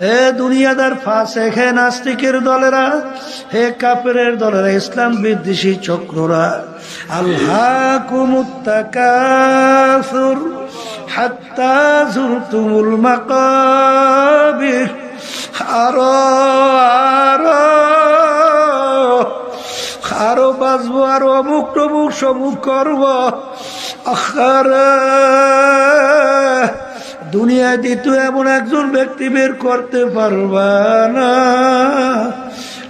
হে দুনিয়াদার ফাসেক, হে নাস্তিকের দলেরা, হে কাফেরের দলেরা, ইসলাম বিদ্বেষী চক্ররা, আলহাকুমুত তাকাসুর হাত্তা যুরতুমুল মাকাবির। আরো বাঁচবো, আরো অমুক টমুক সমুক করবো। দুনিয়ায় দ্বিতীয় এমন একজন ব্যক্তি বের করতে পারবা না,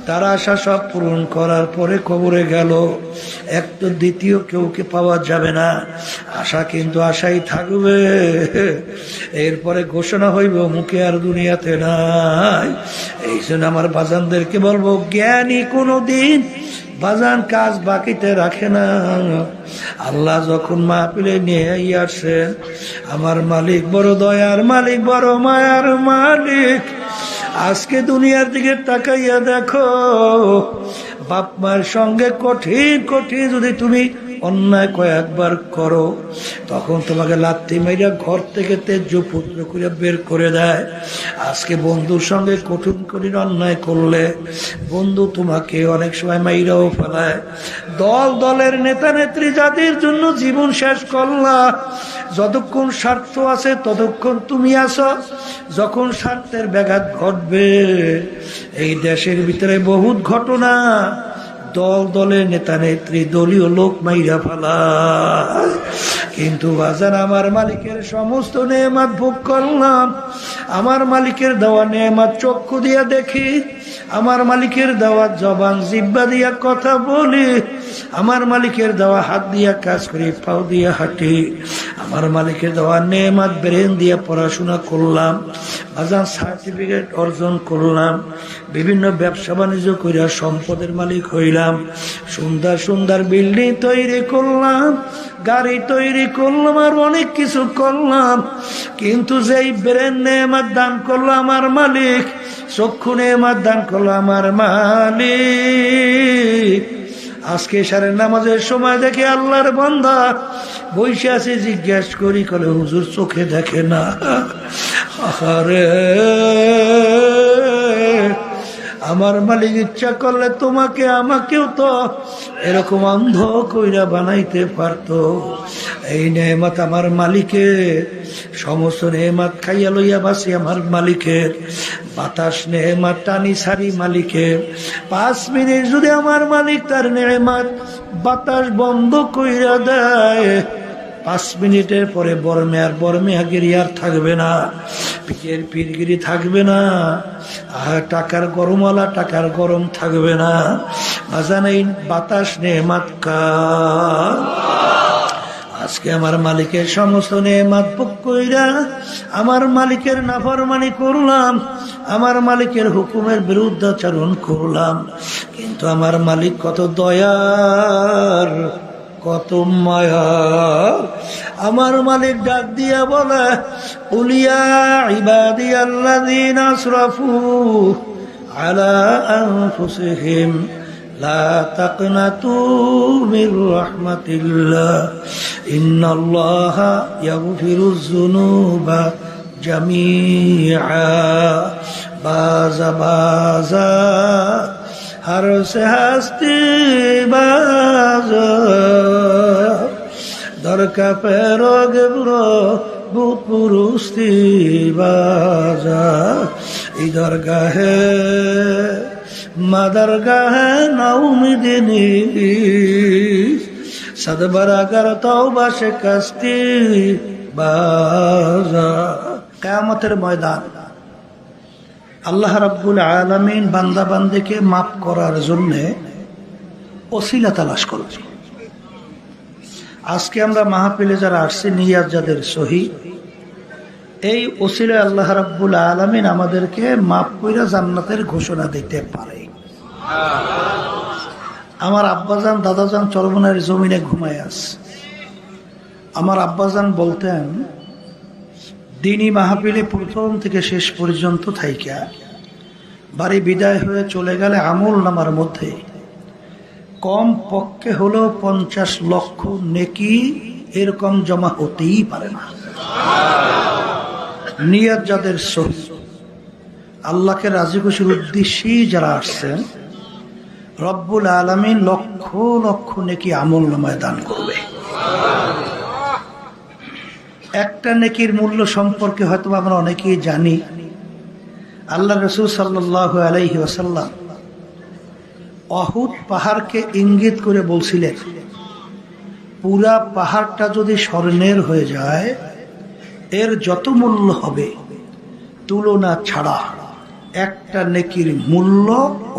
তার আশা সব পূরণ করার পরে কবরে গেল, এক তো দ্বিতীয় কেউকে পাওয়া যাবে না। আশা কিন্তু আশাই থাকবে, এরপরে ঘোষণা হইব মুখে আর দুনিয়াতে নাই। এই জন্য আমার বাজানদেরকে বলবো, জ্ঞানী কোনো দিন বাজান কাজ বাকিতে রাখে না। আল্লাহ যখন মাহফিলে নিয়ে আসেন, আমার মালিক বড় দয়ার মালিক, বড় মায়ার মালিক। আজকে দুনিয়ার দিকে তাকাইয়া দেখো, বাপ মায়ের সঙ্গে কঠিন কঠিন যদি তুমি অন্যায় কয়েকবার করো, তখন তোমাকে লাথি মাইরা ঘর থেকে তেজ পুত্র করে বের করে দেয়। আজকে বন্ধুর সঙ্গে কঠিন কঠিন অন্যায় করলে বন্ধু তোমাকে অনেক সময় মাইরাও ফেলায়। দল দলের নেতা নেত্রী যাদের জন্য জীবন শেষ করলা, যতক্ষণ স্বার্থ আছে ততক্ষণ তুমি আছো। যখন স্বার্থের ব্যাঘাত ঘটবে, এই দেশের ভিতরে বহুত ঘটনা, দল দলের নেতা নেত্রী দলীয় লোক মাইরা ফেলা। কিন্তু বাজার আমার মালিকের সমস্ত নেয়ামত ভোগ করলাম, আমার মালিকের দেওয়া নেয়ামত চক্ষু দিয়া দেখি, আমার মালিকের দেওয়া জবান জিহ্বা দিয়া কথা বলি, আমার মালিকের দেওয়া হাত দিয়া কাজ করি, পাও দিয়া হাঁটি, আমার মালিকের দেওয়া নেয়ামত ব্রেন দিয়া পড়াশোনা করলাম, বাজার সার্টিফিকেট অর্জন করলাম, বিভিন্ন ব্যবসা বাণিজ্য করিয়া সম্পদের মালিক হইলাম, সুন্দর সুন্দর বিল্ডিং তৈরি করলাম, গাড়ি তৈরি করলাম, আর অনেক কিছু করলাম। কিন্তু যেই ব্রেন নেয়ামত দান করলো আমার মালিক, চক্ষু নেয়ামত দান করলো আমার মালিক, আজকে সারের নামাজের সময় দেখে আল্লাহর বান্দা বসে আছে, জিজ্ঞেস করি কলে হুজুর চোখে দেখে না। আরে আমার মালিক ইচ্ছা করলে তোমাকে আমাকেও তো এরকম অন্ধ কইরা বানাইতে পারতো। এই নেয়ামত আমার মালিকের, সমস্ত নেয়ামত খাইয়া লইয়া বাসি আমার মালিকের। বাতাস নেয়ামত টানি সারি মালিকের। 5 মিনিট যদি আমার মালিক তার নেয়ামত বাতাস বন্ধ কইরা দেয়, 5 মিনিটের পরে বরমেয়াগিরি আর থাকবে না, পিঠের পিরগিরি থাকবে না, আর টাকার গরমওয়ালা টাকার গরম থাকবে না। বাজান এই বাতাস নেয়ামত কার? আজকে আমার মালিকের সমস্ত নেয়ামত ভোগ কইরা আমার মালিকের নাফরমানি করলাম, আমার মালিকের হুকুমের বিরুদ্ধাচরণ করলাম। কিন্তু আমার মালিক কত দয়ার, কত মায়ার। আমার মালিক ডাক দিয়া বলে, উলিয়া ইবাদিয়াল্লাযীনা আসরাফু আলা আনফুসিহিম লা তাকনাতু মির রাহমাতিল্লাহ ইন্নাল্লাহা ইয়াগফিরুয যুনুবা জামিআ। বাজা বাজা हर से हस्ती बाजा दर का पैरोग बुरो भूत पुरुस्ती बाजा। इधर गाहे मदर गाहे नौमिदिनी सदबरागर तौबा शिकस्ती बाजा। क़यामतेर मयदान আল্লাহ রাব্বুল আলামিন বান্দা বান্দিকে মাফ করার জন্য ওসিলা তালাশ করবে। আজকে আমরা মাহফিলে যারা আসছি, নিয়াত যাদের সহি, এই ওসিলা আল্লাহ রাব্বুল আলামিন আমাদেরকে মাফ কইরা জান্নাতের ঘোষণা দিতে পারে। আমার আব্বাজান দাদাজান চরমনের জমিনে ঘুমায় আছে। আমার আব্বাজান বলতেন, দিনী মাহফিলে প্রথম থেকে শেষ পর্যন্ত থাইকা বাড়ি বিদায় হয়ে চলে গেলে আমল নামার মধ্যে কম পক্ষে হলেও 50 লক্ষ নেকি এরকম জমা হতেই পারে না। নিয়ত যাদের সহি, আল্লাহকে রাজি খুশির উদ্দেশ্যেই যারা আসছেন, রব্বুল আলামিন লক্ষ লক্ষ নেকি আমল নামায় দান করবে। একটা নেকির মূল্য সম্পর্কে হয়তো আমরা অনেকেই জানি। আল্লাহ রাসূল সাল্লাল্লাহু আলাইহি ওয়াসাল্লাম উহুদ পাহাড়কে ইঙ্গিত করে বলছিলেন, পুরা পাহাড়টা যদি স্বর্ণের হয়ে যায়, এর যত মূল্য হবে তুলনা ছাড়া একটা নেকির মূল্য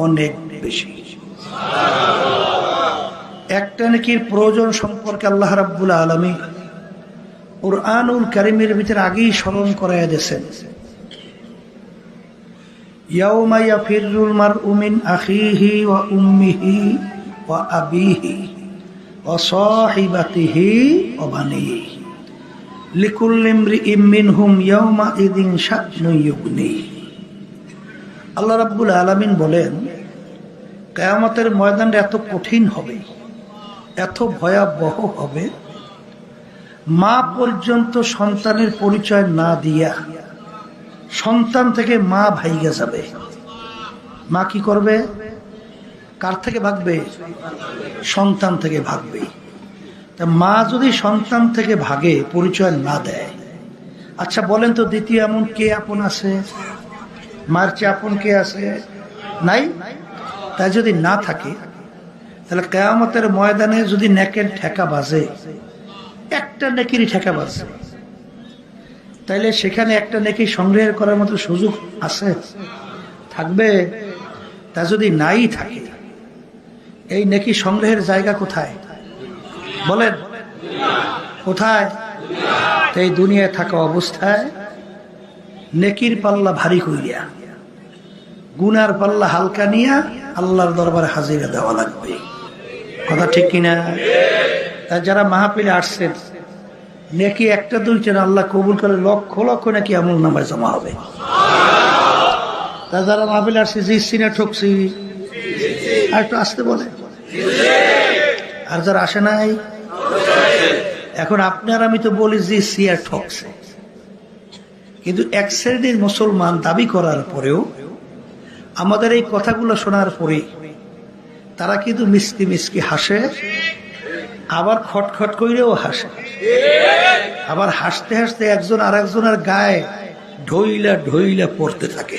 অনেক বেশি। একটা নেকির প্রয়োজন সম্পর্কে আল্লাহ রাব্বুল আলামিন কুরআনুল কারীমের ভিতরে আগেই স্মরণ করায় দিয়েছেন। ইয়াউমা ইয়াফিরুল মারউ মিন আখিহি ওয়া উম্মিহি ওয়া আবিহি ওয়া সাহিবাতিহি ওয়া বানিহি লিকুল্লি ইমরিইম মিনহুম ইয়াউমা ইযিন শা'নুন ইউগনিহি। আল্লাহ রাব্বুল আলামিন বলেন, কিয়ামতের ময়দানটা এত কঠিন হবে, এত ভয়াবহ হবে, মা পর্যন্ত সন্তানের পরিচয় না দিয়া সন্তান থেকে মা ভাইগা যাবে। মা কি করবে? কার থেকে ভাগবে? সন্তান থেকে ভাগবে। তা মা যদি সন্তান থেকে ভাগে, পরিচয় না দেয়, আচ্ছা বলেন তো দ্বিতীয় এমন কে আপন আছে? মার চেয়ে আপন কে আছে? নাই। তাই যদি না থাকে, তাহলে কিয়ামতের ময়দানে যদি নেকের ঠেকা বাজে, একটা নেকিরই ঠেকা বাজে, তাইলে সেখানে একটা নেকি সংগ্রহ করার মতো সুযোগ আছে? থাকবে? তা যদি নাই থাকে, এই নেকি সংগ্রহের জায়গা কোথায় বলেন? কোথায়? এই দুনিয়ায় থাকা অবস্থায় নেকির পাল্লা ভারী কইয়া, গুনার পাল্লা হালকা নিয়া আল্লাহর দরবারে হাজিরা দেওয়া লাগবে। কথা ঠিক কিনা? তাই যারা মাহফিলে আসছেন, নেকি একটা দুইটা না, আল্লাহ কবুল করে লক্ষ লক্ষ নাকি আমল নামায় জমা হবে। তা যারা মাহফিলে আসছে, জিতছি না ঠকছি, আর একটু আসতে বলে। আর যারা আসে নাই, এখন আপনার আমি তো বলি জিতছি আর ঠকছে, কিন্তু এক শ্রেণীর মুসলমান দাবি করার পরেও, আমাদের এই কথাগুলো শোনার পরে তারা কিন্তু মিষ্টি মিষ্টি হাসে, আবার খটখট কইরেও হাসে, আবার হাসতে হাসতে একজন আর একজনের গায়ে ঢইলা ঢইলা পড়তে থাকে,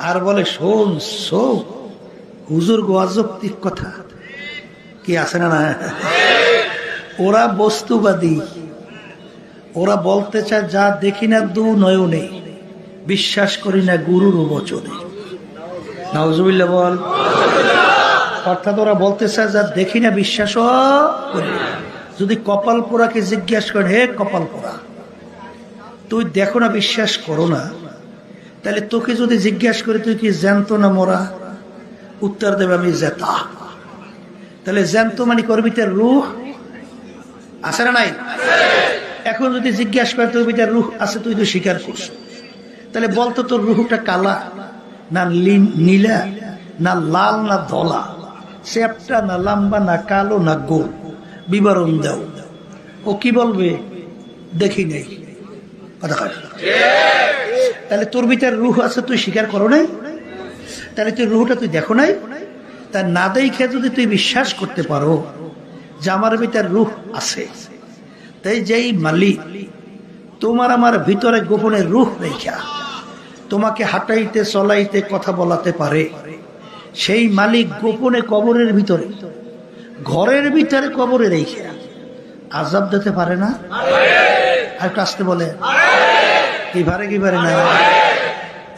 আর বলে শোন শোন হুজুর গো অযৌক্তিক কথা কি আছে না? না, ওরা বস্তুবাদী, ওরা বলতে চায় যা দেখি না দু নয়নে, বিশ্বাস করি না গুরুর বচনে। নাউজুবিল্লাহ বল। অর্থাৎ ওরা বলতে চায় যা দেখি না বিশ্বাস করি না। যদি কপাল পোড়াকে জিজ্ঞাসা করেন, হে কপাল পোড়া, তুই দেখো না বিশ্বাস করো না, তাহলে তোকে যদি জিজ্ঞাসা করি তুই কি জ্যান্ত না মরা, উত্তর দেবে আমি জেতা। তাহলে জ্যান্ত মানে করবি তার রূহ আছে না নাই? এখন যদি জিজ্ঞাসা করে তোর ভিতরে রূহ আছে, তুই তো স্বীকার করছ, তাহলে বলতো তোর রূহটা কালা না নীলা না লাল না ধলা, চ্যাপটা না লম্বা না কালো না গোল, বিবরণ দাও। ও কি বলবে? দেখি নাই। কথা কয়। তাহলে তোর ভিতরে রূহ আছে, তুই স্বীকার করো নাই, তাহলে তুই রূহটা তুই দেখো নাই। তা না দেখে যদি তুই বিশ্বাস করতে পারো যে আমার ভিতরে রূহ আছে, তাই যেই মালিক তোমার আমার ভিতরে গোপনে রূহ রেখা তোমাকে হাঁটাইতে চলাইতে কথা বলাতে পারে, সেই মালিক গোপনে কবরের ভিতরে, ঘরের ভিতরে কবরে রেখে আযাব দিতে পারে না? আর কাছতে বলে কি পারে কি পারে না?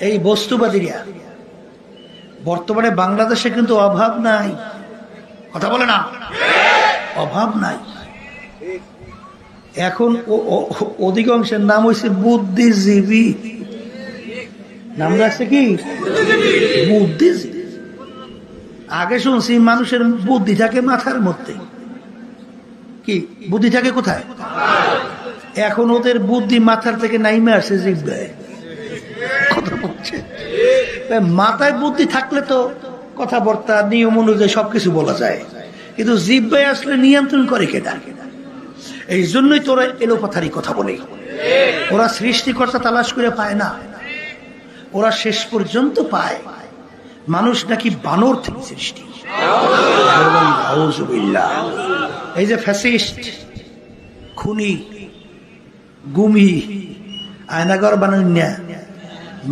এই বস্তুবাদীরা বর্তমানে বাংলাদেশে কিন্তু অভাব নাই। কথা বলে না? অভাব নাই। এখন অধিকাংশের নাম হয়েছে বুদ্ধিজীবী। নাম রাখছে কি? বুদ্ধিজীবী। আগে শুনছি মানুষের বুদ্ধি থাকে মাথার মধ্যে। কি বুদ্ধি থাকে কোথায়? এখন ওদের বুদ্ধি মাথার থেকে নাইমে আসছে জিহ্বায়। কথা বলছে, মাথায় বুদ্ধি থাকলে তো কথাবার্তা নিয়ম অনুযায়ী সবকিছু বলা যায়, কিন্তু জিহ্বায় আসলে নিয়ন্ত্রণ করে কেডা? এই জন্যই তোরা এলোপাথারি কথা বলে। ওরা সৃষ্টিকর্তা তালাশ করে পায় না, ওরা শেষ পর্যন্ত পায় মানুষ নাকি বানর থেকে সৃষ্টি। এই যে ফ্যাসিস্ট, খুনি, গুমি, আয়নাগর বানান্যা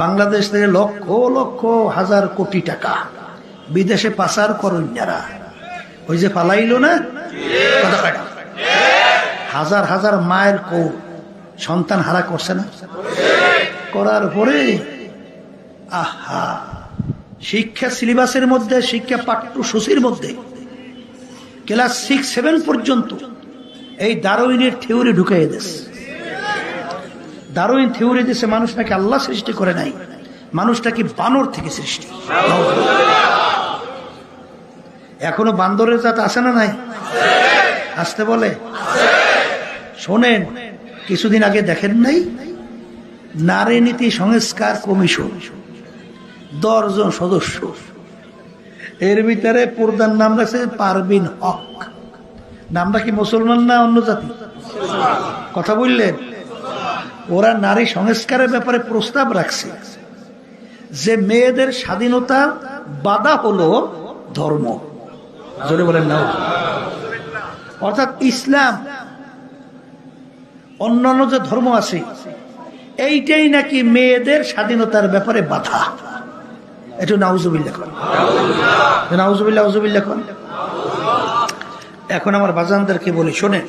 বাংলাদেশ থেকে লক্ষ লক্ষ হাজার কোটি টাকা বিদেশে পাচার করন্যারা, ওই যে পালাইলো না, হাজার হাজার মায়ের কোল সন্তান হারা করছে না, করার পরে আহা শিক্ষা সিলেবাসের মধ্যে, শিক্ষা পাঠ্যসূচির মধ্যে ক্লাস 6-7 পর্যন্ত এই ডারউইনের থিওরি ঢুকাই দিয়েছে। ডারউইন থিওরি দিয়েছে মানুষ নাকি আল্লাহ সৃষ্টি করে নাই, মানুষটা কি বানর থেকে সৃষ্টি। এখনো বান্দরের জাত আছে না নাই? আসতে বলে। শোনেন, কিছুদিন আগে দেখেন নাই নারী নীতি সংস্কার কমিশন 10 জন সদস্য, এর ভিতরে প্রধান নাম রাখছে পারভিন হক। নামটা কি মুসলমান না অন্য জাতি? কথা বললেন। ওরা নারী সংস্কারের ব্যাপারে প্রস্তাব রাখছে যে মেয়েদের স্বাধীনতা বাধা হলো ধর্ম। জোরে বলেন না। অর্থাৎ ইসলাম, অন্যান্য যে ধর্ম আছে এইটাই নাকি মেয়েদের স্বাধীনতার ব্যাপারে বাধা। এটা নাউজুবিল্লাহ কোন, নাউজুবিল্লাহ, নাউজুবিল্লাহ কোন। এখন আমার বাজানদেরকে বলি, শোনেন,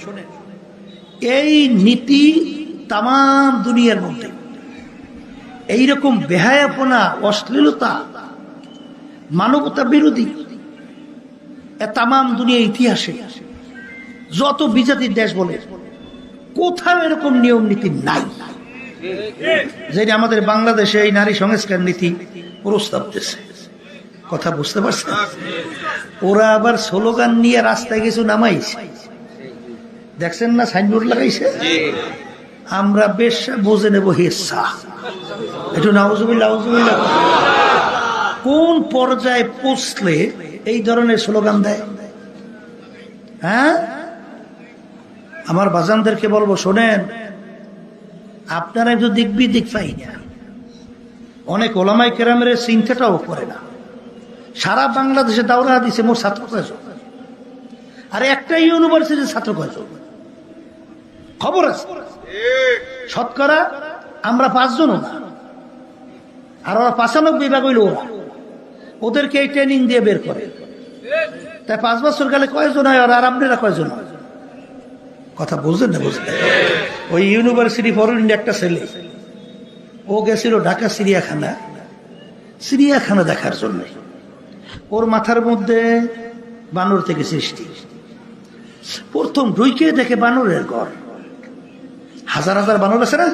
এই নীতি তাম দুনিয়ার মধ্যে এইরকম বেহায়াপনা, অশ্লীলতা, মানবতা বিরোধী তাম দুনিয়া ইতিহাসে যত বিজাতির দেশ বলে কোথাও এরকম নিয়ম নীতি নাই যেটা আমাদের বাংলাদেশে এই নারী সংস্কার নীতি প্রস্তাব দিয়েছে। কথা বুঝতে পারছেন? ওরা আবার স্লোগান নিয়ে রাস্তায় কিছু নামাইছে, দেখছেন না, সাইনবোর্ড লাগাইছে, আমরা বেশ বুঝে নেব হেসা। একটু নাউজুবিল্লাহ, নাউজুবিল্লাহ। কোন পর্যায়ে পৌঁছলে এই ধরনের স্লোগান দেয়? হ্যাঁ, আমার বাজানদেরকে বলবো, শোনেন, আপনারা একটু দিক বিদিক পাই না, অনেক ওলামাই কেরামের চিন্তাটাও করে না। সারা বাংলাদেশে দাওরা দিছে মোট ছাত্র কয়জন? আর একটা ইউনিভার্সিটির ছাত্র কয়জন? খবর আছে শতকরা আমরা 5 জনও না, আর ওরা 95 ভাগ হইল ওরা, ওদেরকে এই ট্রেনিং দিয়ে বের করে। তাই 5 বছর গেলে কয়জন হয় আর আপনারা কয়জন হয়? কথা বুঝলেন না? বুঝলেন? ওই ইউনিভার্সিটি ফরেন একটা ছেলে, ও গেছিল ঢাকা চিড়িয়াখানা দেখার জন্য। ওর মাথার মধ্যে বানর থেকে সৃষ্টি। প্রথম ঢুকে দেখে বানরের ঘর, হাজার হাজার বানর আছে না।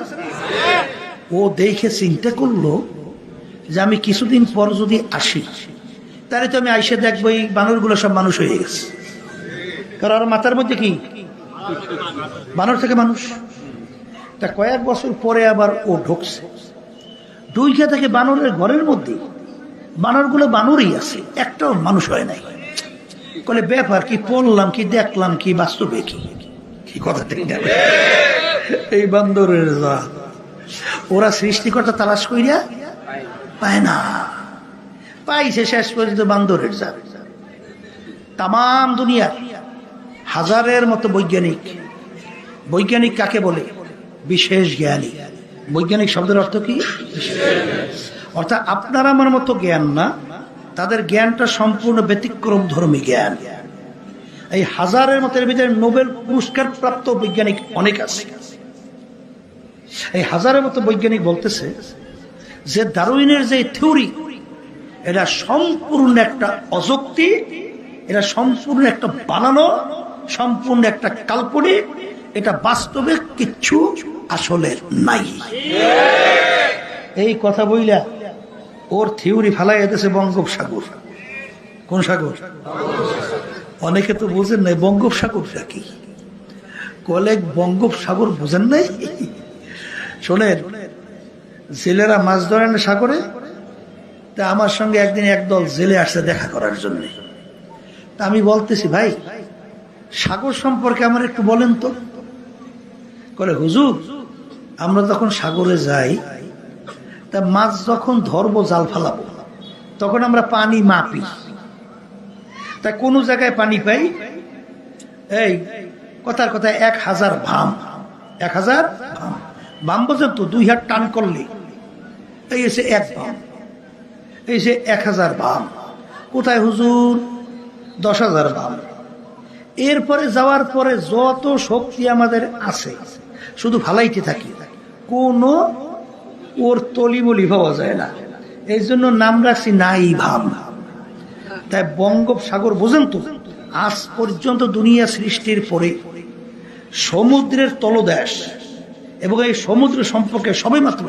ও দেখে চিন্তা করলো যে আমি কিছুদিন পর যদি আসি তাহলে তো আমি আইসে দেখবো এই বানরগুলো সব মানুষ হয়ে গেছে। কারণ ওর মাথার মধ্যে কি বানর থেকে মানুষ। তা কয়েক বছর পরে আবার ও ঢুকছে, ঢুকে দেখে বানরের ঘরের মধ্যে বানরগুলো বানরই আছে, একটাও মানুষ হয় নাই। বলে ব্যাপার কি, পড়লাম কি, দেখলাম কি, বাস্তবে কি কথা ঠিক না? এই বান্দরের জাত ওরা সৃষ্টিকর্তা তালাশ কইরা পায় না, পাইছে শেষ পর্যন্ত বান্দরের জাত। তাম দুনিয়া হাজারের মতো বৈজ্ঞানিক, বৈজ্ঞানিক কাকে বলে? বিশেষ জ্ঞানী। বৈজ্ঞানিক শব্দের অর্থ কি? অর্থাৎ আপনার আমার মতো জ্ঞান না, তাদের জ্ঞানটা সম্পূর্ণ ব্যতিক্রম ধর্মী জ্ঞান। এই হাজারের মতো ভিতরে নোবেল পুরস্কার প্রাপ্ত বৈজ্ঞানিক অনেক আছে। এই হাজারের মতো বৈজ্ঞানিক বলতেছে যে ডারউইনের যে থিওরি, এটা সম্পূর্ণ একটা অযৌক্তিক, এটা সম্পূর্ণ একটা বানানো, সম্পূর্ণ একটা কাল্পনিক, এটা বাস্তবে কিচ্ছু আসলে নাই। এই কথা বইলা ওর থিওরি ফালাই যেতেছে বঙ্গোপসাগর। কোন সাগর? অনেকে তো বুঝেন নাই বঙ্গোপসাগরটা কি। কলেজ বঙ্গোপসাগর বুঝেন নাই? শোনেন, জেলেরা মাছ ধরেন সাগরে। তা আমার সঙ্গে একদিন একদল জেলে আসছে দেখা করার জন্য। তা আমি বলতেছি, ভাই সাগর সম্পর্কে আমার একটু বলেন তো। বলে, হুজুর আমরা যখন সাগরে যাই তা মাছ যখন ধরবো জাল ফালাবো তখন আমরা পানি মাপি, তা কোন জায়গায় পানি পাই, এই কথার কথা 1000 ভাম, 1000 ভাম, ভাম বোঝেন তো, 2 হাত টান করলে এই এসে 1 ভাম, এই সে 1000 ভাম। কোথায় হুজুর? 10,000 ভাম। এরপরে যাওয়ার পরে যত শক্তি আমাদের আছে শুধু ফালাইতে থাকি, কোনো ওর তলিবলি পাওয়া যায় না। এই জন্য নাম রাখছি নাই ভাম। তাই বঙ্গোপসাগর বোঝেন তো, আজ পর্যন্ত দুনিয়া সৃষ্টির পরে সমুদ্রের তলদেশ এবং এই সমুদ্র সম্পর্কে সবেমাত্র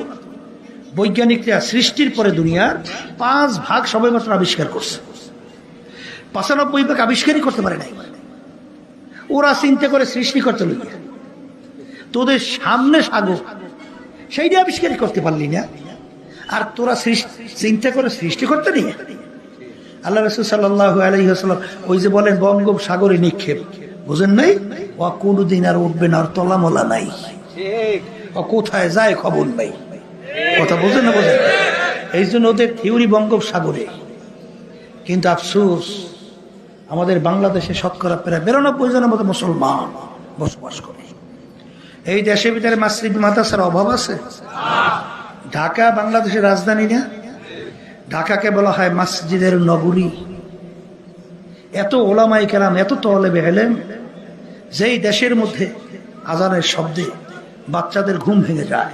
বৈজ্ঞানিকরা সৃষ্টির পরে দুনিয়ার 5 ভাগ সবেমাত্র আবিষ্কার করছে, 95 ভাগ আবিষ্কারই করতে পারে নাই। ওরা চিন্তা করে সৃষ্টি করতে লইয়া, তোদের সামনে সাগর সেইটা আবিষ্কারই করতে পারলি না, আর তোরা চিন্তা করে সৃষ্টি করতে নিয়ে। আল্লাহ রাসূল সাল্লাল্লাহু আলাইহি ওয়াসাল্লাম ওই যে বলেন বঙ্গোপসাগরে নিক্ষেপ, বুঝেন নাই? ও কোনদিন আর উঠবে না, আর তলামলা নাই, ও কোথায় যায় খবর নাই। কথা বোঝেন না? বোঝেন? এই জন্য ওদের থিওরি বঙ্গোপসাগরে। কিন্তু আফসোস, আমাদের বাংলাদেশে শতকরা প্রায় 92% মতো মুসলমান বসবাস করে। এই দেশের ভিতরে মসজিদ মাদ্রাসার অভাব আছে? ঢাকা বাংলাদেশের রাজধানী না? ঢাকাকে বলা হয় মসজিদের নগরী। এত ওলামায়ে কেরাম, এত তলেবে ইলম, যেই দেশের মধ্যে আজানের শব্দে বাচ্চাদের ঘুম ভেঙে যায়,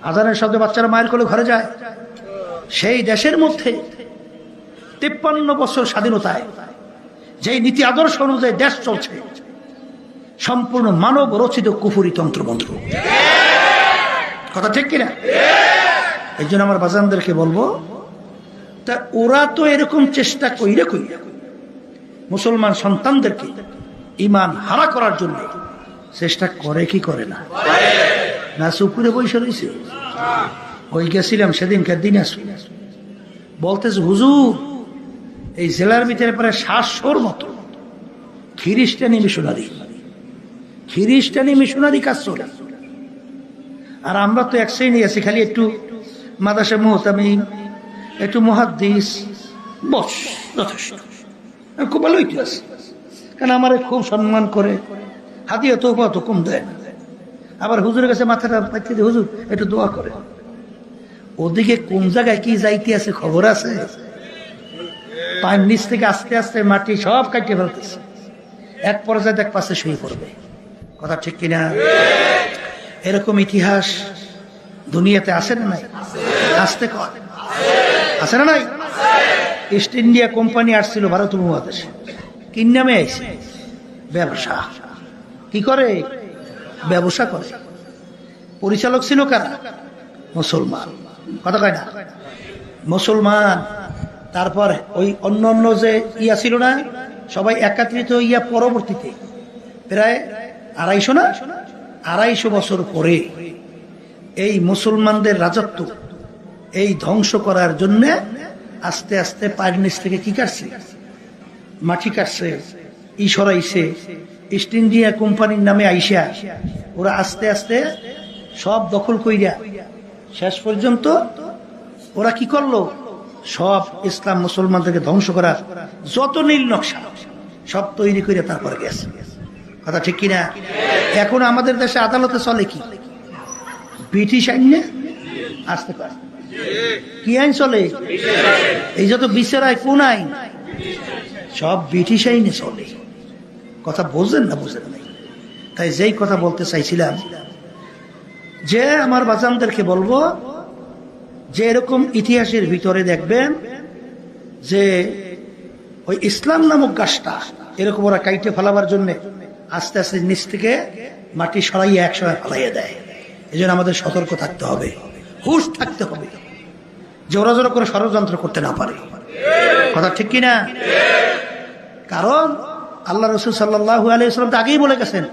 আজানের শব্দে বাচ্চারা মায়ের কোলে ঘরে যায়, সেই দেশের মধ্যে 53 বছর স্বাধীনতায় যেই নীতি আদর্শ অনুযায়ী দেশ চলছে, সম্পূর্ণ মানব রচিত কুফরি তন্ত্রমন্ত্র। কথা ঠিক কিনা? এই জন্য আমার বাজানদেরকে বলবো, তা ওরা তো এরকম চেষ্টা কইরা মুসলমান সন্তানদেরকে ইমান হারা করার জন্য চেষ্টা করে কি করে না? না সুপুরে বসে রয়েছে? ওই গেছিলাম সেদিনকার দিন বলতেছে, হুজুর এই জেলার ভিতরে প্রায় 700-র মতো খ্রিস্টানি মিশনারি কাজ চলে। আর আমরা তো এক শ্রেণী আছি, খালি একটু মাদ্রাসা মুহতামিম, একটু মুহাদ্দিস, বস যথেষ্ট। খুব ভালো ইতিহাস, কারণ আমার খুব সম্মান করে, হাদিয়া তোফা তো কম দেয় না। আবার হুজুরের কাছে মাথাটা পাইতে দিয়ে, হুজুর একটু দোয়া করে। ওদিকে কোন জায়গায় কি যাইতে আছে খবর আছে? পায়ের নিচ থেকে আস্তে আস্তে মাটি সব কাটিয়ে ফেলতেছে, এক পর্যায়ে দেখ পাশে শুয়ে পড়বে। কথা ঠিক কিনা? এরকম ইতিহাস দুনিয়াতে আছে না নাই? আসতে আছে না নাই? ইস্ট ইন্ডিয়া কোম্পানি আসছিল ভারত উপমহাদেশে, কি নামে আইছে? ব্যবসা। কি করে? ব্যবসা করে। পরিচালক ছিল কারা? মুসলমান। কথা কয় না? মুসলমান। তারপর ওই অন্য যে ইয়া ছিল না, সবাই একত্রিত ইয়া পরবর্তীতে প্রায় 250 বছর পরে এই মুসলমানদের রাজত্ব এই ধ্বংস করার জন্য আস্তে আস্তে পায়ের নিচ থেকে কি কাটছে? মাটি কাটছে, সরাইছে। ইস্ট ইন্ডিয়া কোম্পানির নামে আইসা ওরা আস্তে আস্তে সব দখল কইরা শেষ পর্যন্ত ওরা কি করলো? সব ইসলাম মুসলমানদেরকে ধ্বংস করার যত নীল নকশা সব তৈরি করে তারপর গেছে। কথা ঠিক কিনা? এখন আমাদের দেশে আদালতে চলে কি? ব্রিটিশ আইন না? আসতে পারে কি আইন চলে? এই যত বিচারায় কোন আইন? সব ব্রিটিশ আইনে চলে। কথা বোঝেন না? বোঝেন নাই? তাই যেই কথা বলতে চাইছিলাম, যে আমার বাজানদেরকে বলবো যে এরকম ইতিহাসের ভিতরে দেখবেন যে ওই ইসলাম নামক গাছটা এরকম ওরা কাইটে ফেলাবার জন্য আস্তে আস্তে নিচ থেকে মাটি সরাইয়া একসময় ফেলাইয়া দেয়। এই জন্য আমাদের সতর্ক থাকতে হবে, হুঁশ থাকতে হবে, জোরা জোরা করে ষড়যন্ত্র করতে না পারে। কথা ঠিক কিনা? কারণ আল্লাহ রাসূল সাল্লাল্লাহু আলাইহি ওয়াসাল্লাম তো আগেই বলে গেছেন,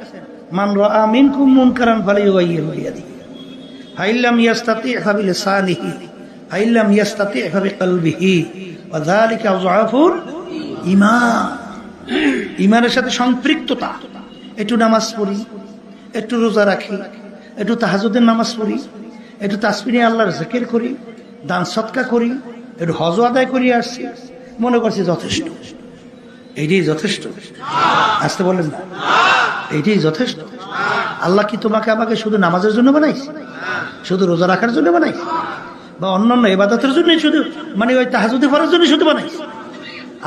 মান রাআ মিনকুম মুনকারান ফালিয়ুগাইয়িরহু বিয়াদিহি ফাইল্লাম ইয়াস্তাতি' ফাবিলিসানিহি ফাইল্লাম ইয়াস্তাতি' ফাবিকলবিহি ওয়া যালিকা আযআফুল ঈমান। ঈমানের সাথে সম্পৃক্ততা। একটু নামাজ পড়ি, একটু রোজা রাখি, একটু তাহাজ্জুদের নামাজ পড়ি, একটু তাসবিহ নিয়ে আল্লাহর জিকির করি, দান সৎকা করি, একটু হজ আদায় করি আসছি, মনে করছি যথেষ্ট। এইটাই যথেষ্ট? আসতে বলেন না, এইটাই যথেষ্ট? আল্লাহ কি তোমাকে আমাকে শুধু নামাজের জন্য বানাইছে, শুধু রোজা রাখার জন্য বানাইছে, বা অন্যান্য ইবাদতের জন্য শুধু, মানে ওই তাহাজ্জুদ পড়ার জন্য শুধু বানাইছে?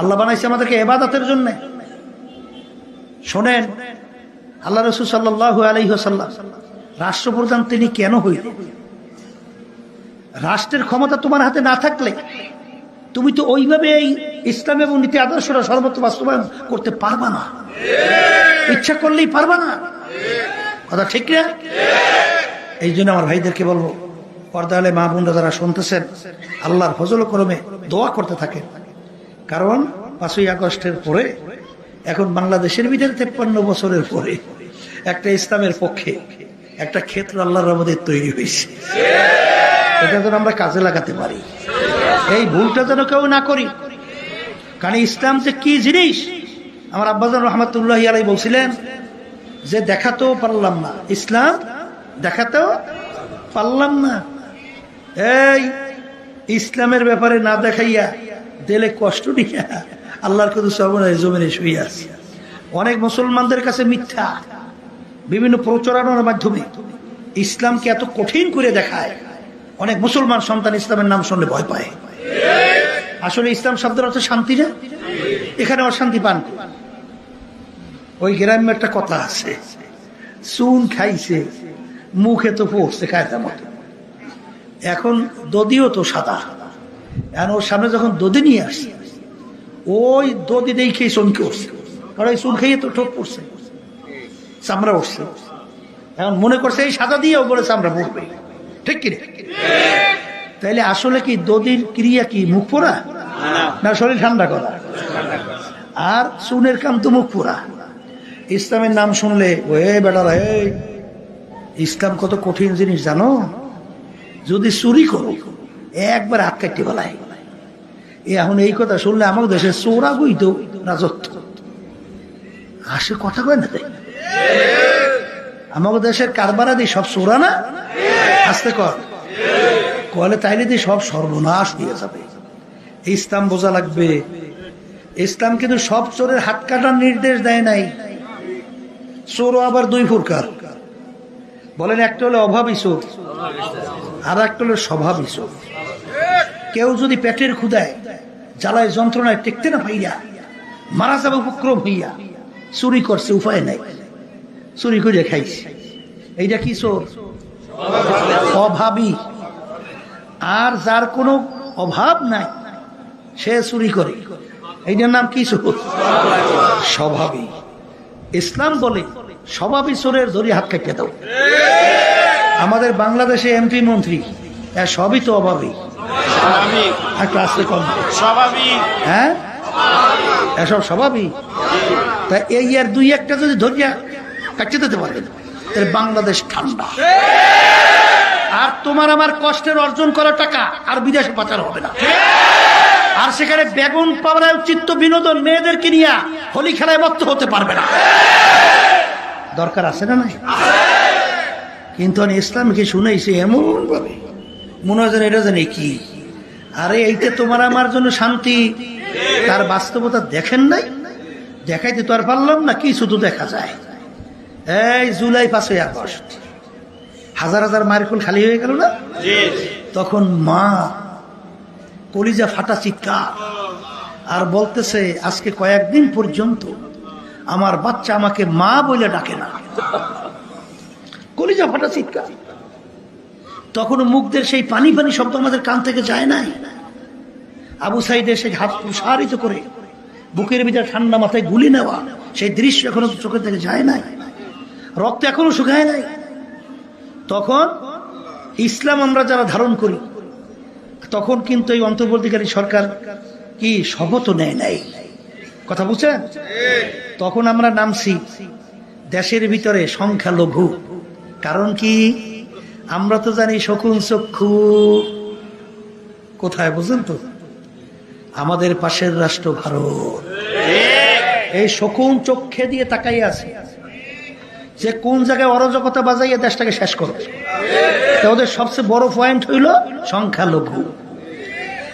আল্লাহ বানাইছে আমাদেরকে ইবাদতের জন্য। শোনেন, আল্লাহ রাসূল সাল্লাল্লাহু আলাইহি ওয়াসাল্লাম রাষ্ট্রপ্রধান তিনি কেন হইলেন? রাষ্ট্রের ক্ষমতা তোমার হাতে না থাকলে তুমি তো ওইভাবে এই ইসলাম এবং নীতি আদর্শরা সর্বত্র বাস্তবায়ন করতে পারবা না, ইচ্ছা করলেই পারবা না। কথা ঠিক না? এই জন্য আমার ভাইদেরকে বলবো, পর্দা আলে মা বোনরা যারা শুনতেছেন, আল্লাহর ফজল করমে দোয়া করতে থাকেন। কারণ 5ই আগস্টের পরে এখন বাংলাদেশের ভিতরে 53 বছরের পরে একটা ইসলামের পক্ষে একটা ক্ষেত্র আল্লাহর রহমতে তৈরি হয়েছে। এটা যেন আমরা কাজে লাগাতে পারি, এই ভুলটা যেন কেউ না করি। কারণ ইসলাম যে কি জিনিস, আমার আব্বাজান রহমাতুল্লাহি আলাইহি বলছিলেন যে দেখাতেও পারলাম না, ইসলাম দেখাতেও পারলাম না। এই ইসলামের ব্যাপারে না দেখাইয়া দিলে কষ্ট নিয়া আল্লাহর কত সর্বনাশ জমিনে শুয়ে আছে। অনেক মুসলমানদের কাছে মিথ্যা বিভিন্ন প্রচারণার মাধ্যমে ইসলামকে এত কঠিন করে দেখায়, অনেক মুসলমান সন্তান ইসলামের নাম শুনলে ভয় পায়। আসলে ইসলাম শব্দের অর্থ শান্তি না, এখানে অশান্তি পান। ওই গ্রামে একটা কথা আছে, চুন খাইছে মুখে তো পড়ছে কায়দা মতো। এখন দদিও তো সাদা, এখন ওর সামনে যখন দদি নিয়ে আসছে, ওই দদি দেখে চমকে উঠছে, কারণ ওই চুন খাইয়ে তো ঠোক পড়ছে, চামড়া উঠছে। এখন মনে করছে এই সাদা দিয়ে ওপরে চামড়া পড়বে, ঠিক কিনা? তাইলে আসলে কি দদির ক্রিয়া কি মুখ পোড়া না শরীর ঠান্ডা করা? আর চুনের কাম তো মুখ পোড়া। ইসলামের নাম শুনলে ওই বেটারা, এই ইসলাম কত কঠিন জিনিস জানো? যদি চুরি করো একবার হাত কাটতে বলায়। এখন এই কথা শুনলে আমাদের দেশে চোরা বইতো রাজত্ব আসে, কথা কয় না? তাই আমাদের দেশের কারবারাদি সব চোরা না? আসতে কর কলে, তাইলে দিয়ে সব সর্বনাশ হয়ে যাবে। ইসলাম বোঝা লাগবে। ইসলাম কিন্তু সব চোরের হাত কাটার নির্দেশ দেয় নাই। চোরও আবার দুই প্রকার, বলেন একটা হলো অভাবী চোর, আর একটা হলো স্বভাবী চোর। কেউ যদি পেটের ক্ষুধায় জ্বালায় যন্ত্রণায় টেকতে না পাইয়া মারা যাবে উপক্রম হইয়া চুরি করছে, উপায় নাই, চুরি করে খাইছে, এইটা কি চোর? অভাবী। আর যার কোনো অভাব নাই সে চুরি করে, এইটার নাম কি চোর? স্বভাবী। ইসলাম বলে স্বভাবী চোরের ধরে হাত কাটিয়ে দাও। আমাদের বাংলাদেশে এমপি মন্ত্রী সবই তো অভাবী, হ্যাঁ এসব স্বভাবী। তা এই আর দুই একটা যদি ধরিয়া কাটিয়ে দিতে পারবেন তাহলে বাংলাদেশ ঠান্ডা। আর তোমার আমার কষ্টের অর্জন করা টাকা আর বিদেশে পাচার হবে না। আর সেখানে বেগুন পাওয়ার চিত্ত বিনোদন মেয়েদেরকে নিয়ে হোলি খেলায় মত্ত হতে পারবে না। দরকার আছে না নাই? কিন্তু ইসলামকে শুনেছি এমন ভাবে মনে হয় যেন এটা জানি কি, আরে এইটা তোমার আমার জন্য শান্তি। তার বাস্তবতা দেখেন নাই, দেখাইতে তো আর পারলাম না, কি শুধু দেখা যায়। এই জুলাই 5ই আগস্ট হাজার হাজার মার্কুল খালি হয়ে গেল না? তখন মা কলিজা ফাটা চিৎকার আর বলতেছে আজকে কয়েকদিন পর্যন্ত আমার বাচ্চা আমাকে মা বলে ডাকে না। কলিজা ফাটা চিৎকার। তখন মুখদের সেই পানি পানি শব্দ আমাদের কান থেকে যায় নাই। আবু সাইদের সেই হাত প্রসারিত করে বুকের ভিতরে ঠান্ডা মাথায় গুলি নেওয়া, সেই দৃশ্য এখনো চোখের থেকে যায় নাই, রক্ত এখনো শুকায় নাই। তখন ইসলাম আমরা যারা ধারণ করি, তখন কিন্তু এই অন্তর্বর্তীকালীন সরকার কি শপথ নেয় নাই, কথা বুঝছেন? তখন আমরা নামছি দেশের ভিতরে সংখ্যালঘু। কারণ কি? আমরা তো জানি শকুন চক্ষু কোথায়, বুঝলেন তো? আমাদের পাশের রাষ্ট্র ভারত। এই শকুন চক্ষে দিয়ে তাকাই আছে যে কোন জায়গায় অরাজকতা বাজাইয়া দেশটাকে শেষ করবে। ওদের সবচেয়ে বড় পয়েন্ট হইল সংখ্যালঘু।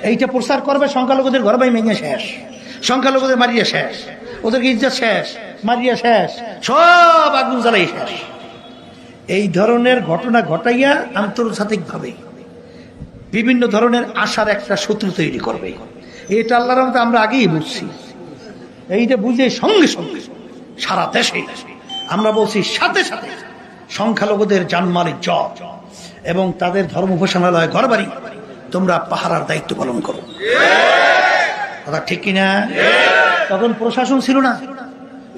এইটা প্রচার করবে, সংখ্যালঘুদের ঘর বাই ভেঙে শেষ, সংখ্যালঘুদের মারিয়ে শেষ, ওদেরকে ইজ্জত শেষ, মারিয়া শেষ, সব আগুন জ্বালাই শেষ। এই ধরনের ঘটনা ঘটাইয়া আন্তর্জাতিকভাবে বিভিন্ন ধরনের আশার একটা শত্রু তৈরি করবে। এটা আল্লাহর রহমতে আমরা আগেই বুঝছি। এইটা বুঝে সঙ্গে সঙ্গে সারা দেশে আমরা বলছি সাথে সাথে সংখ্যালঘুদের জানমাল ইজ্জত এবং তাদের ধর্ম উপাসনালয় ঘরবাড়ি তোমরা পাহারার দায়িত্ব পালন করো। কথা ঠিক কিনা? তখন প্রশাসন ছিল না,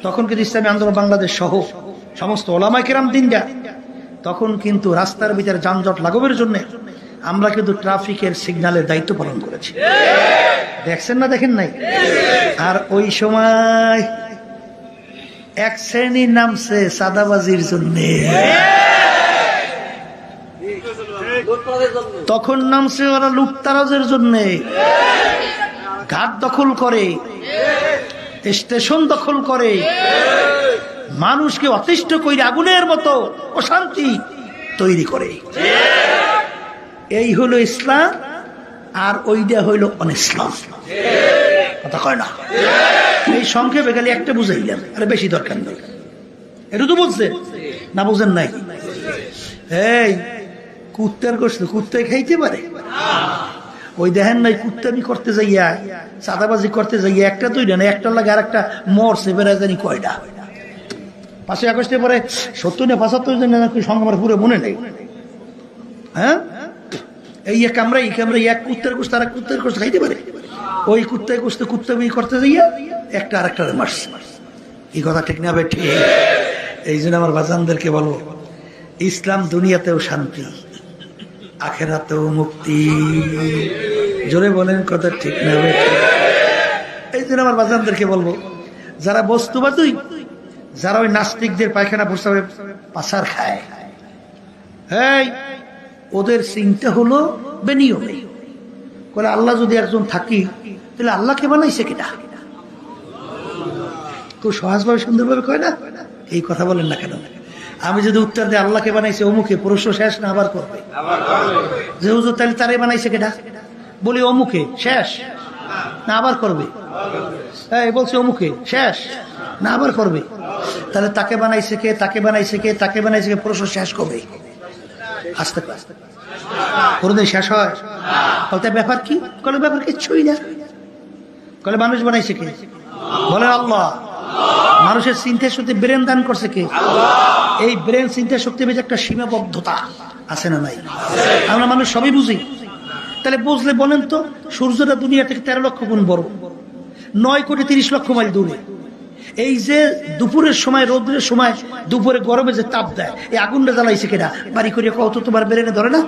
তখন কিন্তু ইসলামী আন্দোলন বাংলাদেশ সহ সমস্ত ওলামায়ে কেরাম দিনদার, তখন কিন্তু রাস্তার ভিতরে যানজট লাঘবের জন্য আমরা কিন্তু ট্রাফিকের সিগন্যালের দায়িত্ব পালন করেছি। দেখছেন না, দেখেন নাই? আর ওই সময় এক শ্রেণী নামছে সাদাবাজির জন্য, তখন নামছে ওরা লুটতারাজের জন্য, ঘাট দখল করে, স্টেশন দখল করে, মানুষকে অতিষ্ঠ করে আগুনের মতো অশান্তি তৈরি করে। এই হলো ইসলাম, আর ওইটা হইল অনিসলাম। কথা কয় না? এই সংক্ষেপে গেলে একটা বুঝাইলাম, আরে বেশি দরকার নেই। এটা তো বুঝছে না? বুঝেন নাই? এই কুত্তার গোশত কুত্তায় খাইতে পারে? ওই দেখেন নাই কুত্তামি করতে যাইয়া, চাঁদাবাজি করতে যাইয়া একটা তৈরি না, একটা লাগে আর একটা মরছে বেড়া জানি কয়টা। 5ই আগস্টে পরে 70 না 75 জন সংখ্যা পুরো মনে নেই। হ্যাঁ, এই এক কামরা এক কুত্তার গোশত আর এক কুত্তার গোশত খাইতে পারে? ওই কুত্তায় গোশত কুত্তামি করতে যাইয়া একটা আর একটা মারছে। এই কথা ঠিক না? ঠিক। এই জন্য আমার বাজানদেরকে বলবো, ইসলাম দুনিয়াতেও শান্তি, আখেরাতেও মুক্তি। জোরে বলেন কথা ঠিক না? এই জন্য আমার বাজানদেরকে বলবো, যারা বস্তুবাদী, যারা ওই নাস্তিকদের পায়খানা প্রস্তাবে পাচার খায়, এই ওদের চিন্তা হলো বেনিয়মে। বলে আল্লাহ যদি একজন থাকি তাহলে আল্লাহকে বানাইছে কিনা? খুব সহজভাবে সুন্দরভাবে কয় না? এই কথা বলেন না কেন? আমি যদি উত্তর দিই আল্লাহকে বানাইছে অমুকে, প্রশ্ন শেষ না আবার করবে যে হুজুর তাহলে তারে বানাইছে কেটা? বলি অমুকে, শেষ না আবার করবে? এই বলছে অমুকে, শেষ না আবার করবে? তাহলে তাকে বানাইছে কে, তাকে বানাইছে কে, তাকে বানাইছে কে, প্রশ্ন শেষ করবে? আস্তে আস্তে কোনদিন শেষ হয়? বলতে ব্যাপার কি? বলে ব্যাপার কিচ্ছুই না। বলে মানুষ বানাইছে কে? বলে আল্লাহ। মানুষের চিন্তা শক্তি ব্রেন দান করছে কে? এই ব্রেন চিন্তা শক্তি বেঁচে একটা সীমাবদ্ধতা আছে না নাই? আমরা মানুষ সবই বুঝি। তাহলে বুঝলে বলেন তো, সূর্যটা দুনিয়া থেকে 13 লক্ষ গুণ বড়, 9 কোটি 30 লক্ষ মাইল দূরে। এই যে দুপুরের সময়, রোদ্রের সময়, দুপুরে গরমে যে তাপ দেয়, এই আগুনটা জ্বালাইছে কেনা? বাড়ি করিয়া কত তোমার ব্রেনে ধরে না?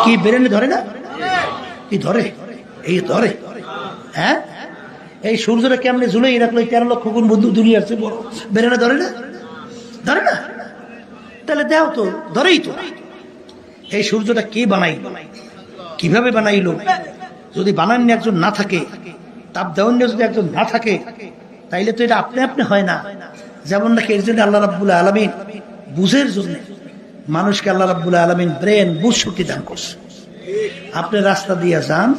কি ব্রেনে ধরে না? কি ধরে? এই ধরে। হ্যাঁ, এই সূর্যটা কেমনে ঝুলেই রাখলো 13 লক্ষ গুণ বন্ধু দুনিয়ার চেয়ে বড়, ব্রেনে ধরে না? ধরে না? তাহলে দেও তো, ধরেই তো। এই সূর্যটা কে বানাইল, কিভাবে বানাইল? যদি বানাননি একজন না থাকে, তাপ দেওয়ান্য যদি একজন না থাকে, তাইলে তো এটা আপনি আপনি হয় না। যেমন নাকি এর জন্য আল্লাহ রাব্বুল আলামিন বুঝের জন্য মানুষকে আল্লাহ রাব্বুল আলামিন ব্রেন, বুঝ শক্তি দান করছে। আপনি রাস্তা দিয়ে যান,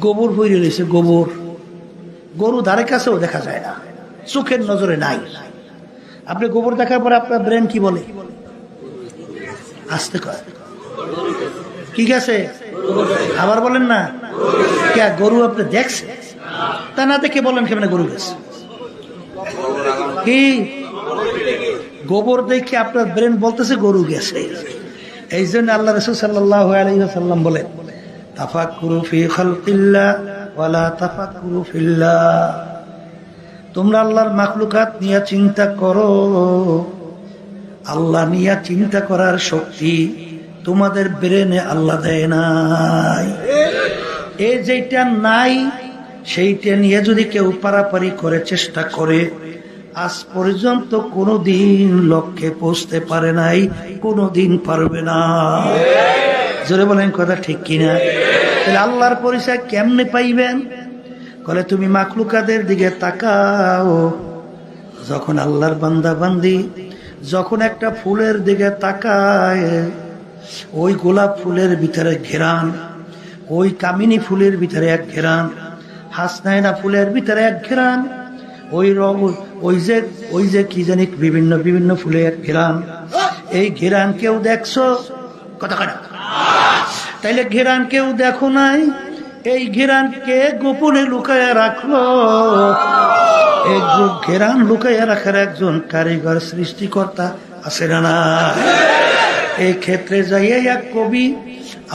গোবর হয়ে রয়েছে, গোবর, গরু ধারে কাছেও দেখা যায় না, চোখের নজরে নাই। আপনি গোবর দেখার পরে আপনার ব্রেন কি বলে? আসতে কয় কি গেছে? আবার বলেন না কে? গরু আপনি দেখছে? তা না দেখে বলেন কেমনে গরু গেছে? কি গোবর দেখে আপনার ব্রেন বলতেছে গরু গেছে। এই জন্য আল্লাহ রাসূল সাল্লাল্লাহু আলাইহি ওয়াসাল্লাম বলেন, তাফাক্কুরু ফি খালকিল্লাহ ওয়ালা তাফাক্কুরু ফিল্লাহ। তোমরা আল্লাহর মাখলুকাত নিয়ে চিন্তা করো, আল্লাহ নিয়ে চিন্তা করার শক্তি তোমাদের ব্রেনে আল্লাহ দেয় নাই। এই যেটা নাই সেইটা নিয়ে যদি কেউ পারাপারি করে চেষ্টা করে, আজ পর্যন্ত কোনোদিন লক্ষ্যে পৌঁছতে পারে নাই, কোনোদিন পারবে না। জোরে বলেন কথা ঠিক কিনা? তাহলে আল্লাহর পরিচয় কেমনে পাইবেন? বলে তুমি মাখলুকাদের দিকে তাকাও, যখন আল্লাহর বান্দা বান্দি যখন একটা ফুলের দিকে তাকায়, ওই গোলাপ ফুলের ভিতরে ঘেরান, ওই কামিনী ফুলের ভিতরে এক ঘেরান, হাসনাইনা ফুলের ভিতরে এক ঘেরান, ওই রঙ, ওই যে কি জানি বিভিন্ন বিভিন্ন ফুলে এক ঘেরান। এই ঘেরান কেউ দেখছো? কথা কথা। তাইলে ঘেরান কেউ দেখো নাই? এই ঘেরানকে গোপনে লুকায়া রাখলো। এই ঘেরান লুকাইয়া রাখার একজন কারিগর, সৃষ্টিকর্তা আছে না? এই ক্ষেত্রে যাইয়া এক কবি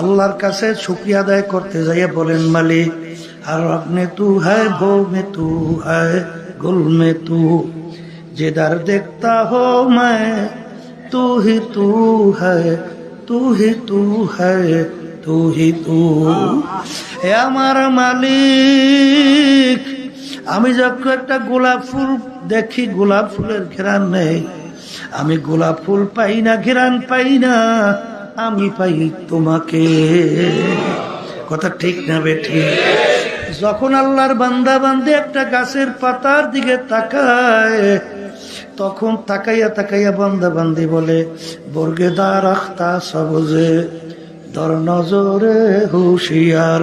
আল্লাহর কাছে শুকরিয়া আদায় করতে যাইয়া বলেন, মালিক আর মে তু হ্যায়, ভো মে তু হ্যায়, গুল মে তু, যেদার দেখতা হো मैं तू ही तू है, तू ही तू है, तू ही तू। হে আমার মালিক, আমি যখন একটা গোলাপ ফুল দেখি, গোলাপ ফুলের ঘেরান নেই, আমি গোলাপ ফুল পাই না, ঘেরান পাই না, আমি পাই তোমাকে। কথা ঠিক না বেঠিক? যখন আল্লাহর বান্দা বান্দে একটা গাছের পাতার দিকে তাকায়, তখন তাকাইয়া তাকাইয়া বান্দা বান্দি বলে, বর্গেদার আখতা সবজে দর নজরে হুশিয়ার,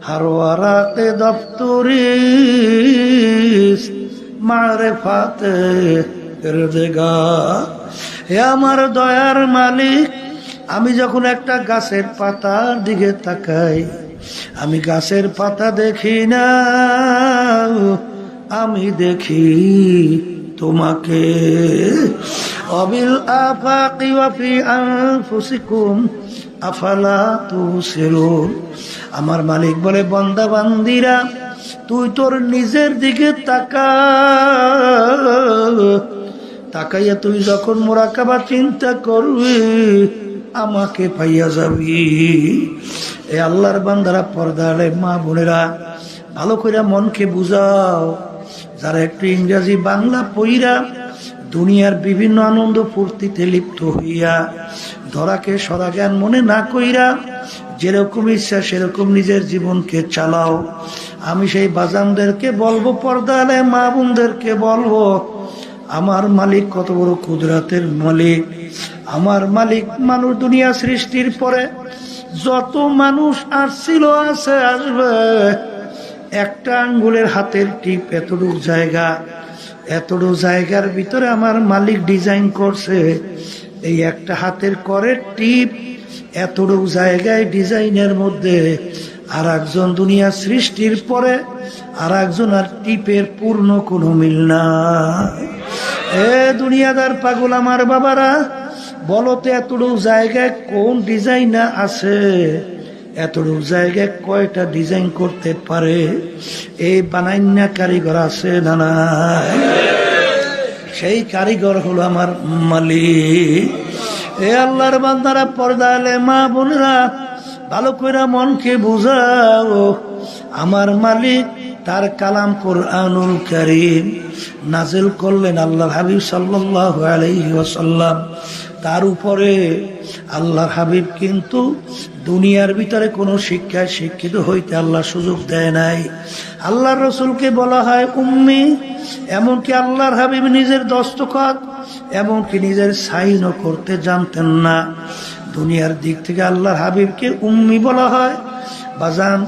হারওয়ারাতে দফতরি মারেফাতে দেগা। হে আমার দয়ার মালিক, আমি যখন একটা গাছের পাতার দিকে তাকাই, আমি গাছের পাতা দেখি না, আমি দেখি তোমাকে। অবিল আফাকি ওয়া ফি আনফুসিকুম আফালা তুবসিরুন। আমার মালিক বলে, বান্দা বান্দিরা, তুই তোর নিজের দিকে তাকা, তাকাইয়া তুই যখন মুরাকাবা চিন্তা করবি, আমাকে পাইয়া যাবি। এ আল্লাহর বান্দারা, পর্দারে মা বোনেরা, ভালো করে মনকে বুঝাও। যারা একটু ইংরেজি বাংলা পইরা দুনিয়ার বিভিন্ন আনন্দ ফুর্তিতে লিপ্ত হইয়া ধরাকে সরা জ্ঞান মনে না কইরা যেরকম ইচ্ছা সেরকম নিজের জীবনকে চালাও। আমি সেই বাজানদেরকে বলবো, পর্দারে মা বোনদেরকে বলবো, আমার মালিক কত বড় কুদরতের মালিক। আমার মালিক মানুষ দুনিয়া সৃষ্টির পরে যত মানুষ আসছিল, আছে, আসবে, একটা আঙ্গুলের হাতের টিপ এতটুকু জায়গা, এতটুকু জায়গার ভিতরে আমার মালিক ডিজাইন করছে। এই একটা হাতের করের টিপ এতটুকু জায়গায় ডিজাইনের মধ্যে আর একজন দুনিয়া সৃষ্টির পরে আর একজন আর টিপের পূর্ণ কোনো মিল না। এ দুনিয়াদার পাগল আমার বাবারা, বলো তো এতটুকু জায়গায় কোন ডিজাইন আছে? এতটুকু জায়গায় কয়টা ডিজাইন করতে পারে? এই বানাইনা কারিগর আছে না না? সেই কারিগর হলো আমার মালিক। এ আল্লাহর বান্দারা, পর্দালে মা বোনেরা, ভালো করে মনকে বুঝাও। আমার মালিক তার কালাম কুরআনুল কারীম নাজিল করলেন আল্লাহর হাবিব সাল্লাল্লাহু আলাইহি ওয়াসাল্লাম। তার উপরে আল্লাহর হাবিব কিন্তু দুনিয়ার ভিতরে কোনো শিক্ষায় শিক্ষিত হইতে আল্লাহ সুযোগ দেয় নাই। আল্লাহর রসুলকে বলা হয় উম্মি, এমনকি আল্লাহর হাবিব নিজের দস্তখত এমনকি নিজের সাইনও করতে জানতেন না। দুনিয়ার দিক থেকে আল্লাহর হাবিবকে উম্মি বলা হয়। বাজান,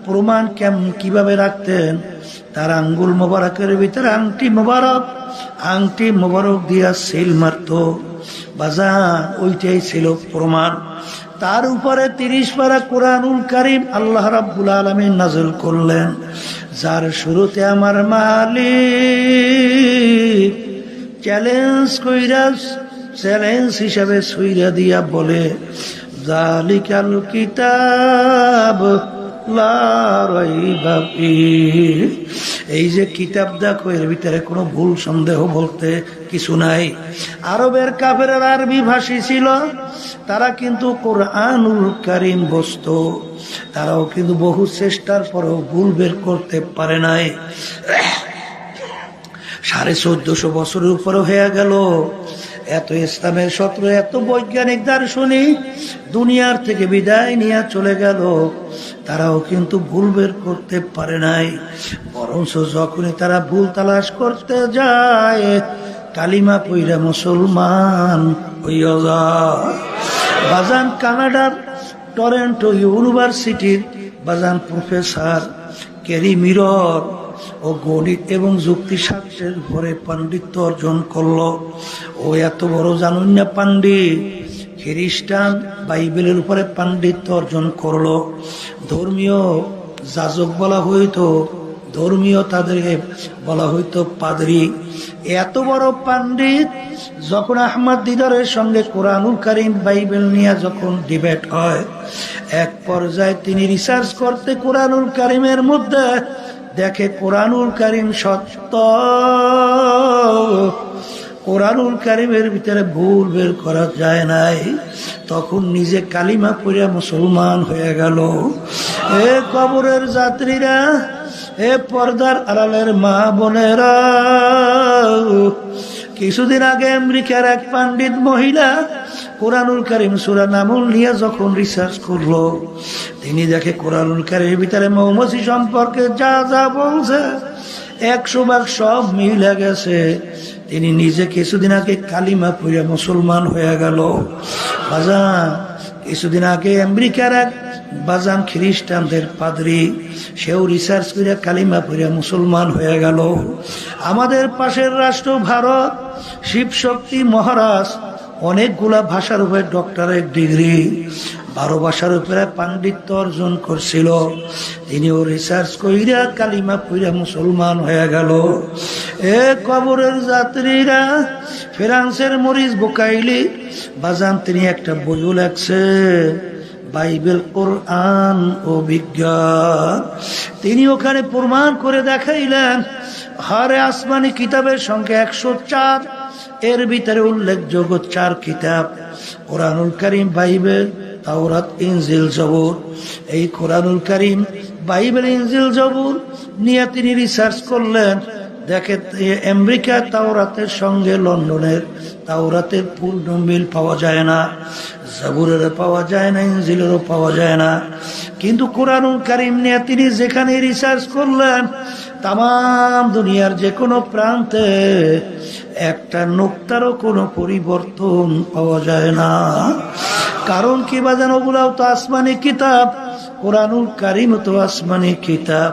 প্রমাণ কিভাবে রাখতেন? তার আঙ্গুল মোবারকের ভিতরে আংটি মোবারক দিয়া সিল মারত। বাজান, ওইটাই ছিল প্রমাণ। তার উপরে 30 পারা কুরআনুল কারীম আল্লাহ রাব্বুল আলামিন নাযিল করলেন, যার শুরুতে আমার মালিক চ্যালেঞ্জ হিসাবে সুইরা দিয়া বলে, যালিকাল কিতাব লা রাইবা ফীহ। এই যে কিতাব দেখো, এর ভিতরে কোনো ভুল সন্দেহ বলতে কিছু নাই। আরবের কাফেররা আরবি ভাষী ছিল, তারা কিন্তু কুরআনুল কারীম বুঝত, তারাও কিন্তু বহু চেষ্টার পরেও ভুল বের করতে পারে নাই। 1450 বছরের উপরে হয়ে গেল, এত ইসলামের শত্রু, এত বৈজ্ঞানিক দার্শনিক দুনিয়ার থেকে বিদায় নিয়ে চলে গেল, তারাও কিন্তু ভুল বের করতে পারে নাই। বরঞ্চ যখনই তারা ভুল তালাশ করতে যায়, কালিমা পইরা মুসলমান হইয়া যায়। বাজান কানাডার টরেন্টো ইউনিভার্সিটির বাজান প্রফেসর ক্যারি মিরর ও গণিত এবং যুক্তিশাস্ত্রের ঘরে পাণ্ডিত্য অর্জন করলো। ও এত বড় জানুন না পাণ্ডিত, খ্রিস্টান বাইবেলের উপরে পাণ্ডিত্য অর্জন করলো। ধর্মীয় যাজক বলা হইতো, ধর্মীয় তাদেরকে বলা হইতো পাদরি। এত বড় পাণ্ডিত যখন আহমদ দিদারের সঙ্গে কোরআনুল কারীম বাইবেল নিয়ে যখন ডিবেট হয়, এক পর্যায়ে তিনি রিসার্চ করতে কোরআনুল কারীমের মধ্যে দেখে কোরআনুল কারীম সত্য, কোরআনুল কারীমের ভিতরে ভুল বের করা যায় নাই। তখন নিজে কালিমা পড়িয়া মুসলমান হয়ে গেল। এ কবরের যাত্রীরা, এ পর্দার আড়ালের মা বোনেরা, কিছুদিন আগে আমেরিকার এক পণ্ডিত মহিলা কোরআনুল কারীম সূরা নামল নিয়ে যখন রিসার্চ করলো, তিনি দেখে কোরআনুল কারীমের ভিতরে মৌমাছি সম্পর্কে যা যা বলছে 100 ভাগ সব মিলে গেছে। তিনি নিজে কিছুদিন আগে কালিমা পড়ে মুসলমান হয়ে গেল। বাজান কিছুদিন আগে আমেরিকার এক বাজান খ্রিস্টানদের পাদ্রী, সেও রিসার্চ করে কালিমা পড়ে মুসলমান হয়ে গেল। আমাদের পাশের রাষ্ট্র ভারত, শিবশক্তি মহারাজ অনেকগুলা ভাষার উপরে ডক্টরেট ডিগ্রি, 12 ভাষার উপরে পাণ্ডিত্য অর্জন করছিল। তিনিও রিসার্চ কইরা কালিমা পড়ে মুসলমান হয়ে গেল। এ কবরের যাত্রীরা, ফ্রান্সের মরিস বুকাইলি বাজান তিনি একটা বইও লেখছে, বাইবেল কোরআন ও বিজ্ঞান। তিনি ওখানে প্রমাণ করে দেখাইলেন হারে আসমানি কিতাবের সংখ্যা 104, এর ভিতরে উল্লেখযোগ্য 4 কিতাব, কোরআনুল কারীম, বাইবেল, তাওরাত, ইনজিল, জবুর। এই কোরআনুল কারীম, বাইবেল, ইনজিল, জবুর নিয়ে তিনি রিসার্চ করলেন। দেখে আমেরিকার তাওরাতের সঙ্গে লন্ডনের তাওরাতের পূর্ণ মিল পাওয়া যায় না, জবুরের পাওয়া যায় না, ইনজিলেরও পাওয়া যায় না। কিন্তু কোরআনুল কারীম নিয়ে তিনি যেখানে রিসার্চ করলেন, তাম দুনিয়ার যে কোনো প্রান্তে একটা নোক্তারও কোনো পরিবর্তন পাওয়া যায় না। কারণ কি বাজান, ওগুলাও তো আসমানি কিতাব, কোরআনুল কারীম তো আসমানি কিতাব।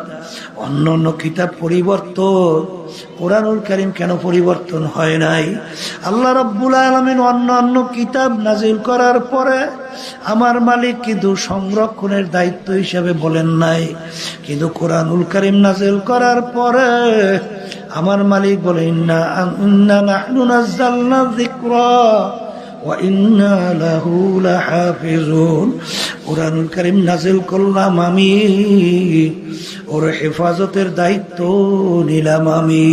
অন্য অন্য কিতাব পরিবর্তন, কোরআনুল কারীম কেন পরিবর্তন হয় নাই? আল্লাহ রাব্বুল আলামিন অন্য অন্য কিতাব নাজিল করার পরে আমার মালিক কিন্তু সংরক্ষণের দায়িত্ব হিসাবে বলেন নাই, কিন্তু কোরআনুল কারীম নাজিল করার পরে আমার মালিক বলে ইন্না নাহনু নাযালনা যিকরা ওয়া ইন্না লাহু লাহাফিজুন। কোরআনুল কারীম নাজিল করলাম আমি, ওর হেফাজতের দায়িত্ব নিলাম আমি।